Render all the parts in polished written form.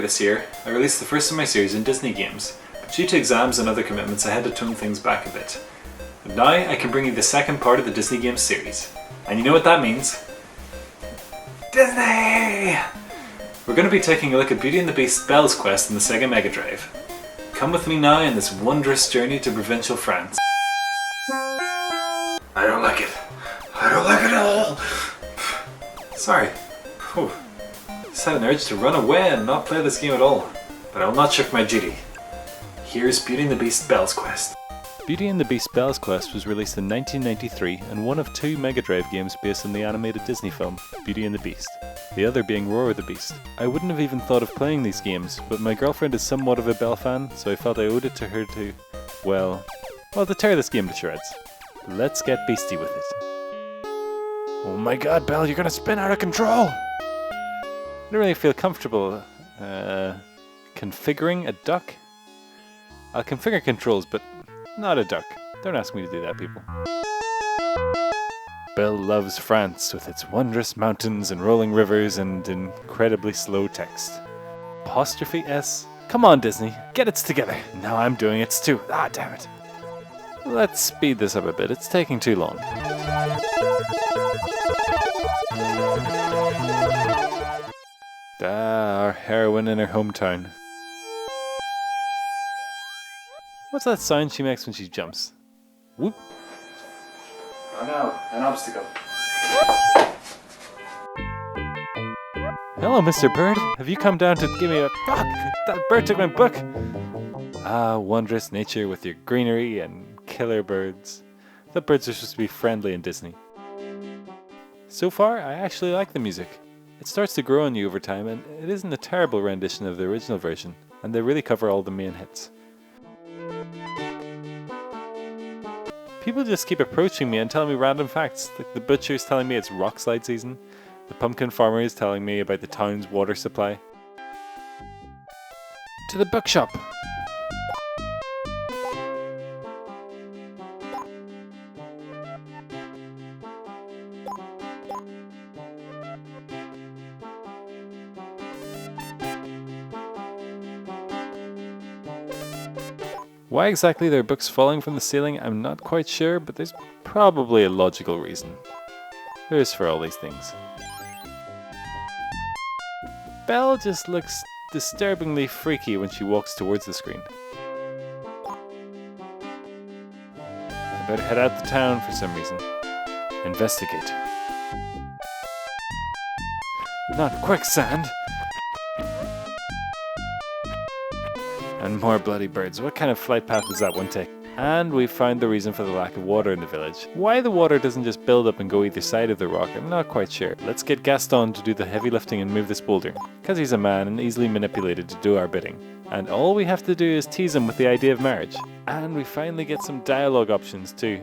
this year, I released the first of my series in Disney games, but due to exams and other commitments I had to tone things back a bit. But now I can bring you the second part of the Disney Games series. And you know what that means? Disney! We're going to be taking a look at Beauty and the Beast Belle's Quest in the Sega Mega Drive. Come with me now on this wondrous journey to provincial France. I don't like it. I don't like it at all. Sorry. Whew. Just had an urge to run away and not play this game at all. But I will not shirk my duty. Here's Beauty and the Beast Belle's Quest. Beauty and the Beast Belle's Quest was released in 1993 and one of two Mega Drive games based on the animated Disney film, Beauty and the Beast, the other being Roar the Beast. I wouldn't have even thought of playing these games, but my girlfriend is somewhat of a Belle fan, so I felt I owed it to her to, to tear this game to shreds. Let's get beastie with it. Oh my god, Belle, you're gonna spin out of control! I don't really feel comfortable configuring a duck. I'll configure controls, but not a duck. Don't ask me to do that, people. Belle loves France with its wondrous mountains and rolling rivers and incredibly slow text. Apostrophe S? Come on, Disney, get it together. Now I'm doing it too. Ah, damn it. Let's speed this up a bit, it's taking too long. Our heroine in her hometown. What's that sound she makes when she jumps? Whoop. Oh no, an obstacle. Hello, Mr. Bird. Have you come down to give me a... Fuck! That bird took my book! Ah, wondrous nature with your greenery and killer birds. I thought birds are supposed to be friendly in Disney. So far, I actually like the music. It starts to grow on you over time, and it isn't a terrible rendition of the original version, and they really cover all the main hits. People just keep approaching me and telling me random facts, like the butcher's telling me it's rock slide season, the pumpkin farmer is telling me about the town's water supply. To the bookshop! Why exactly there are books falling from the ceiling, I'm not quite sure, but there's probably a logical reason. There is for all these things. Belle just looks disturbingly freaky when she walks towards the screen. I better head out the town for some reason. Investigate. Not quicksand! And more bloody birds. What kind of flight path does that one take? And we found the reason for the lack of water in the village. Why the water doesn't just build up and go either side of the rock, I'm not quite sure. Let's get Gaston to do the heavy lifting and move this boulder, because he's a man and easily manipulated to do our bidding. And all we have to do is tease him with the idea of marriage. And we finally get some dialogue options too.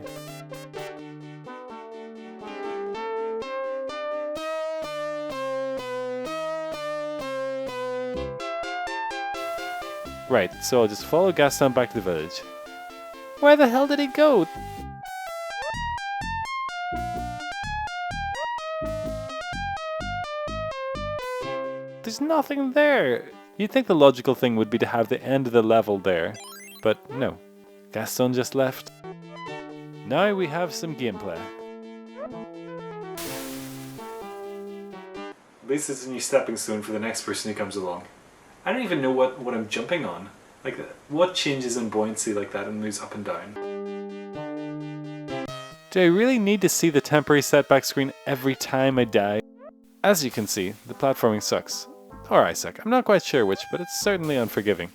Right, so I'll just follow Gaston back to the village. Where the hell did he go? There's nothing there! You'd think the logical thing would be to have the end of the level there, but no. Gaston just left. Now we have some gameplay. At least it's a new stepping stone for the next person who comes along. I don't even know what I'm jumping on. Like, what changes in buoyancy like that and moves up and down? Do I really need to see the temporary setback screen every time I die? As you can see, the platforming sucks. Or I suck, I'm not quite sure which, but it's certainly unforgiving.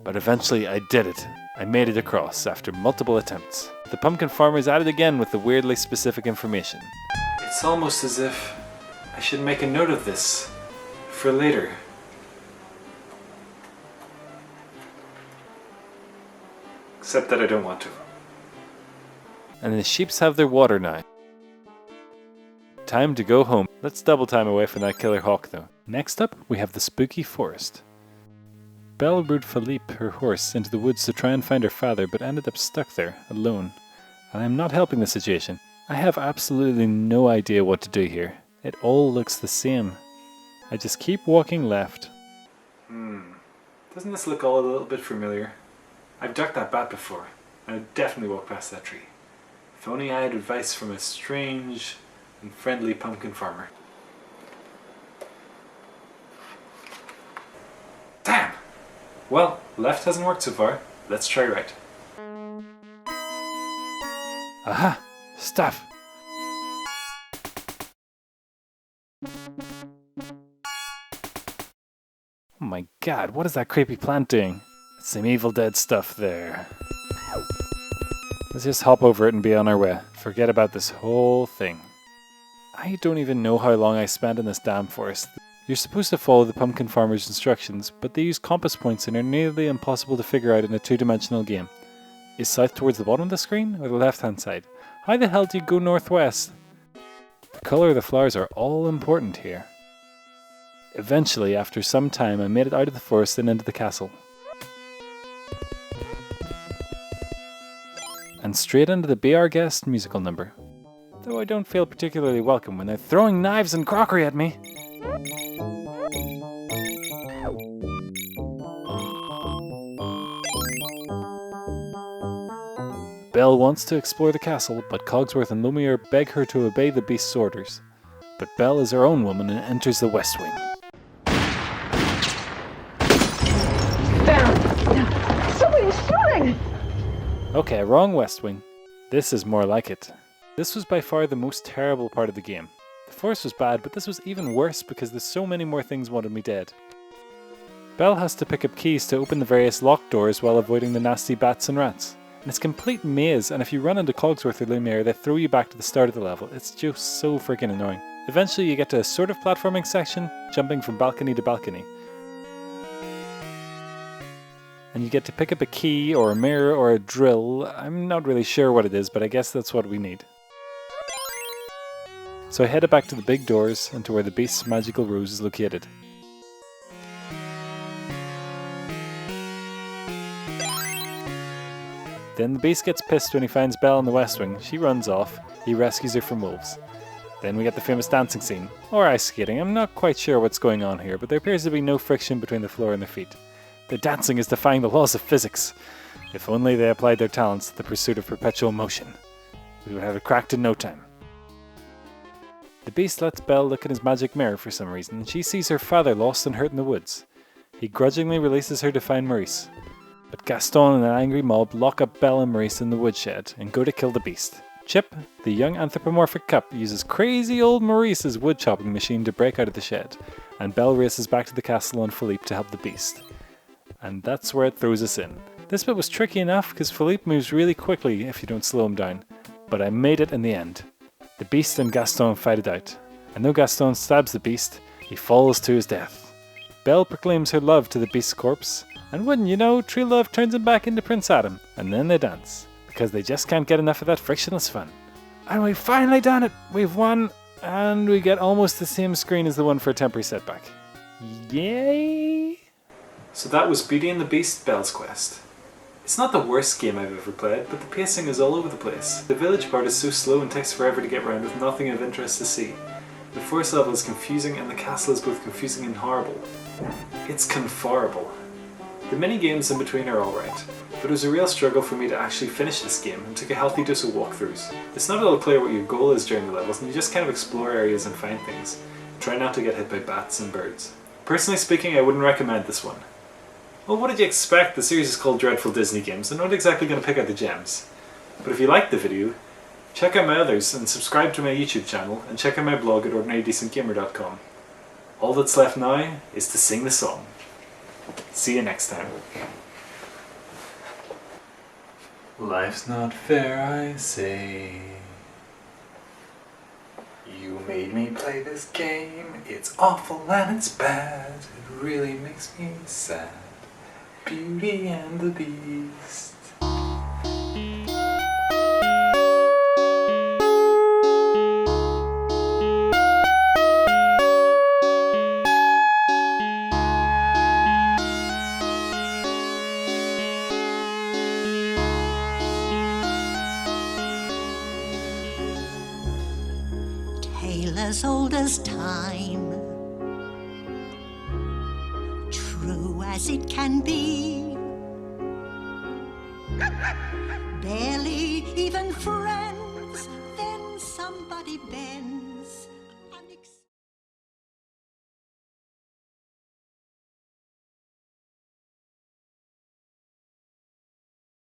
But eventually I did it. I made it across after multiple attempts. The pumpkin farmer is at it again with the weirdly specific information. It's almost as if I should make a note of this for later. Except that I don't want to. And the sheeps have their water now. Time to go home. Let's double time away from that killer hawk though. Next up, we have the spooky forest. Belle rode Philippe, her horse, into the woods to try and find her father, but ended up stuck there, alone. And I'm not helping the situation. I have absolutely no idea what to do here. It all looks the same. I just keep walking left. Doesn't this look all a little bit familiar? I've ducked that bat before, and I'd definitely walk past that tree. If only I had advice from a strange and friendly pumpkin farmer. Damn! Well, left hasn't worked so far. Let's try right. Aha! Stuff! Oh my god, what is that creepy plant doing? Some Evil Dead stuff there. Let's just hop over it and be on our way. Forget about this whole thing. I don't even know how long I spent in this damn forest. You're supposed to follow the pumpkin farmer's instructions, but they use compass points and are nearly impossible to figure out in a two-dimensional game. Is south towards the bottom of the screen or the left-hand side? How the hell do you go northwest? The colour of the flowers are all important here. Eventually, after some time, I made it out of the forest and into the castle. And straight into the Be Our Guest musical number. Though I don't feel particularly welcome when they're throwing knives and crockery at me. Belle wants to explore the castle, but Cogsworth and Lumiere beg her to obey the beast's orders. But Belle is her own woman and enters the West Wing. Somebody's shooting! Okay, wrong West Wing. This is more like it. This was by far the most terrible part of the game. The forest was bad, but this was even worse because there's so many more things wanted me dead. Belle has to pick up keys to open the various locked doors while avoiding the nasty bats and rats. And it's a complete maze, and if you run into Cogsworth or Lumiere, they throw you back to the start of the level. It's just so freaking annoying. Eventually you get to a sort of platforming section, jumping from balcony to balcony. And you get to pick up a key, or a mirror, or a drill. I'm not really sure what it is, but I guess that's what we need. So I headed back to the big doors, and to where the beast's magical rose is located. Then the beast gets pissed when he finds Belle in the West Wing. She runs off. He rescues her from wolves. Then we get the famous dancing scene, or ice skating. I'm not quite sure what's going on here, but there appears to be no friction between the floor and their feet. Their dancing is defying the laws of physics. If only they applied their talents to the pursuit of perpetual motion. We would have it cracked in no time. The beast lets Belle look in his magic mirror for some reason, and she sees her father lost and hurt in the woods. He grudgingly releases her to find Maurice. But Gaston and an angry mob lock up Belle and Maurice in the woodshed and go to kill the beast. Chip, the young anthropomorphic cup, uses crazy old Maurice's wood chopping machine to break out of the shed, and Belle races back to the castle on Philippe to help the beast. And that's where it throws us in. This bit was tricky enough because Philippe moves really quickly if you don't slow him down, but I made it in the end. The beast and Gaston fight it out, and though Gaston stabs the beast, he falls to his death. Belle proclaims her love to the beast's corpse, and wouldn't you know, true love turns him back into Prince Adam, and then they dance, because they just can't get enough of that frictionless fun. And we've finally done it! We've won, and we get almost the same screen as the one for a temporary setback. Yay! So that was Beauty and the Beast Belle's Quest. It's not the worst game I've ever played, but the pacing is all over the place. The village part is so slow and takes forever to get around with nothing of interest to see. The forest level is confusing and the castle is both confusing and horrible. It's conforable. The mini games in between are alright, but it was a real struggle for me to actually finish this game and took a healthy dose of walkthroughs. It's not at all clear what your goal is during the levels and you just kind of explore areas and find things. Try not to get hit by bats and birds. Personally speaking, I wouldn't recommend this one. Well, what did you expect? The series is called Dreadful Disney Games. I'm not exactly going to pick out the gems. But if you liked the video, check out my others and subscribe to my YouTube channel and check out my blog at ordinarydecentgamer.com. All that's left now is to sing the song. See you next time. Life's not fair, I say. You made me play this game. It's awful and it's bad. It really makes me sad. Beauty and the Beast. tale as old as time, true as it can be. Barely even friends, then somebody bends